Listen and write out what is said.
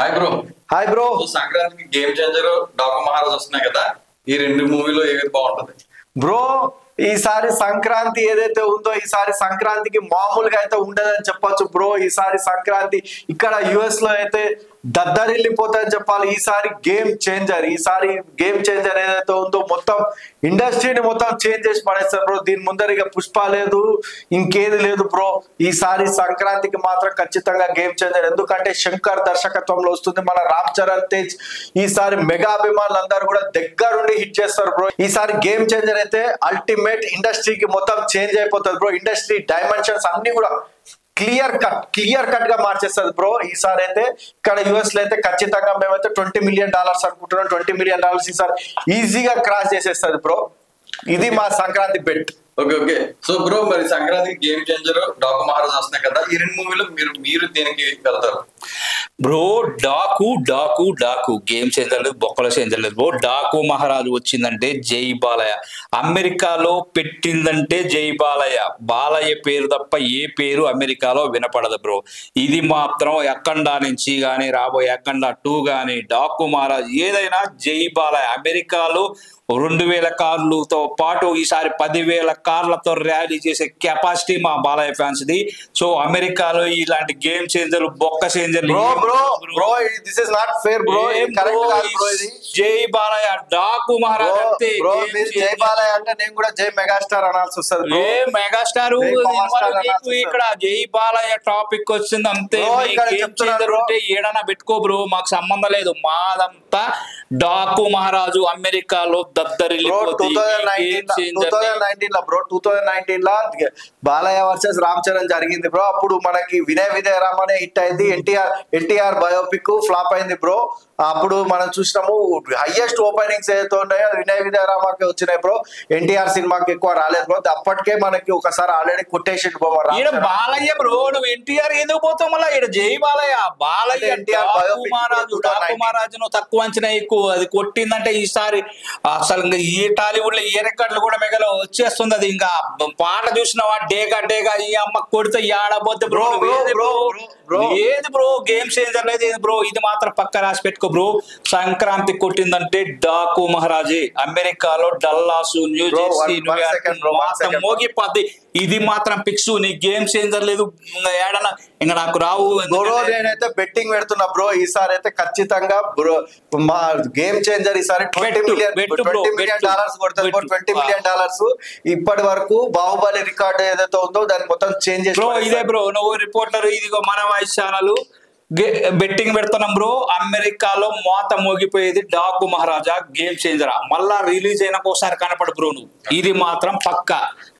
Hi bro. Hi bro. సంక్రాంతికి game changer Daaku Maharaj వస్తున్నాయి కదా, ఈ రెండు మూవీలో ఏది బాగుంటది బ్రో? ఈసారి సంక్రాంతి ఏదైతే ఉందో ఈసారి సంక్రాంతికి మామూలుగా అయితే ఉండదని చెప్పొచ్చు బ్రో. ఈసారి సంక్రాంతి ఇక్కడ యుఎస్ లో అయితే దద్దరిల్లిపోతాయని చెప్పాలి. ఈసారి గేమ్ చేంజర్ ఏదైతే ఉందో మొత్తం ఇండస్ట్రీని మొత్తం చేంజ్ చేసి పడేస్తారు బ్రో. దీని ముందర ఇక పుష్ప లేదు, ఇంకేది లేదు బ్రో. ఈసారి సంక్రాంతికి మాత్రం ఖచ్చితంగా గేమ్ చేంజర్. ఎందుకంటే శంకర్ దర్శకత్వంలో వస్తుంది, మన రామ్ చరణ్ తేజ్. ఈసారి మెగా అభిమానులు అందరూ కూడా దగ్గరుండి హిట్ చేస్తారు బ్రో. ఈసారి గేమ్ చేంజర్ అయితే అల్టిమేట్ ఇండస్ట్రీకి మొత్తం చేంజ్ అయిపోతుంది బ్రో. ఇండస్ట్రీ డైమెన్షన్స్ అన్ని కూడా క్లియర్ కట్ గా మార్చేస్తుంది బ్రో. ఈసారి అయితే ఇక్కడ యుఎస్ లో అయితే ఖచ్చితంగా మేమైతే $20 మిలియన్ అనుకుంటున్నాం. $20 మిలియన్ ఈసారి ఈజీగా క్రాస్ చేసేస్తుంది బ్రో. ఇది మా Sankranti bet. Okay. So bro, మరి సంక్రాంతికి గేమ్ చేంజర్ డాకు మహారాజ్ వస్తున్నాయి కదా, ఈ రెండు మూవీలో మీరు దేనికి వెళ్తారు బ్రో? డాకు గేమ్ చేంజర్ లేదు, బొక్కల చేంజర్ లేదు బ్రో. డాకు మహారాజు వచ్చిందంటే జై బాలయ్య. అమెరికాలో పెట్టిందంటే జై బాలయ్య. బాలయ్య పేరు తప్ప ఏ పేరు అమెరికాలో వినపడదు బ్రో. ఇది మాత్రం ఎక్కండా నుంచి కానీ రాబోయే ఎక్కండా 2 కానీ డాకు మహారాజ్ ఏదైనా జై బాలయ్య. అమెరికాలో 2000 కార్లతో పాటు ఈసారి 10,000 కార్లతో ర్యాలీ చేసే కెపాసిటీ మా బాలయ్య ఫ్యాన్స్ ది. సో అమెరికాలో ఇలాంటి గేమ్ చేంజర్ బొక్క చేంజర్ జై బాలయ్య డాకు మహారాజ్ అంతే. జై బాలయ్య అంటే నేను కూడా జై మెగాస్టార్ అనాల్సి వస్తుంది. మెగాస్టార్ ఇక్కడ జై బాలయ్య టాపిక్ వచ్చింది అంతే. ఏడన్నా పెట్టుకో బ్రో, మాకు సంబంధం లేదు. మాదంతా డాకు మహారాజు అమెరికాలో దద్దరిల్లిపోతుంది. 2019 లో బాలయ్య వర్సెస్ రామ్ చరణ్ జరిగింది బ్రో. అప్పుడు మనకి వినయ రామనే హిట్ అయింది. ఎన్టీఆర్ బయోపిక్ ఫ్లాప్ అయింది బ్రో. అప్పుడు మనం చూసినాము హైయెస్ట్ ఓపెనింగ్స్ ఏదైతే ఉన్నాయో వినయ రామకి వచ్చినాయి బ్రో. ఎన్టీఆర్ సినిమాకి ఎక్కువ రాలేదు బ్రో. అప్పటికే మనకి ఒకసారి ఆల్రెడీ కొట్టేసి బాలయ్య బ్రో. నువ్వు ఎన్టీఆర్ ఎందుకు పోతావు మళ్ళీ? ఇక్కడ జై బాలయ్య ఎన్టీఆర్ మహారాజును తక్కువ అంచనా ఎక్కువ. అది కొట్టిందంటే ఈసారి అసలు ఈ టాలీవుడ్ లో ఏ రికార్డులు కూడా మెగలో వచ్చేస్తుంది. అది ఇంకా పాట చూసినావా? డేగా ఈ అమ్మ కొడితే ఆడబోద్ది బ్రో. ఏది బ్రో గేమ్ చేంజర్ లేదు ఏది బ్రో. ఇది మాత్రం పక్క రాసి పెట్టుకో బ్రో. సంక్రాంతి కొట్టిందంటే డాకు మహారాజే. అమెరికాలో డల్లాసు, న్యూజెర్సీ మోగిపోద్ది. ఇది మాత్రం ఫిక్స్. నీ గేమ్ చేంజర్ లేదు ఏడన్నా ఇంకా నాకు రావు. నేనైతే బెట్టింగ్ పెడుతున్నా బ్రో. ఈసారి అయితే ఖచ్చితంగా బ్రో మా గేమ్ చేంజర్ ఈసారి $20 మిలియన్ కొడుతుంది. $20 మిలియన్. ఇప్పటి వరకు బాహుబలి రికార్డు ఏదైతే ఉందో దాన్ని మొత్తం చేంజ్ చేసి బ్రో. ఇదే బ్రో నువ్వు రిపోర్టర్, ఇదిగో మన వాయిస్ ఛానల్ బెట్టింగ్ పెడుతున్నాం బ్రో. అమెరికాలో మోత మోగిపోయేది డాకు మహారాజా గేమ్ చేంజరా. మళ్ళా రిలీజ్ అయినాక ఒకసారి కనపడు బ్రో నువ్వు. ఇది మాత్రం పక్క.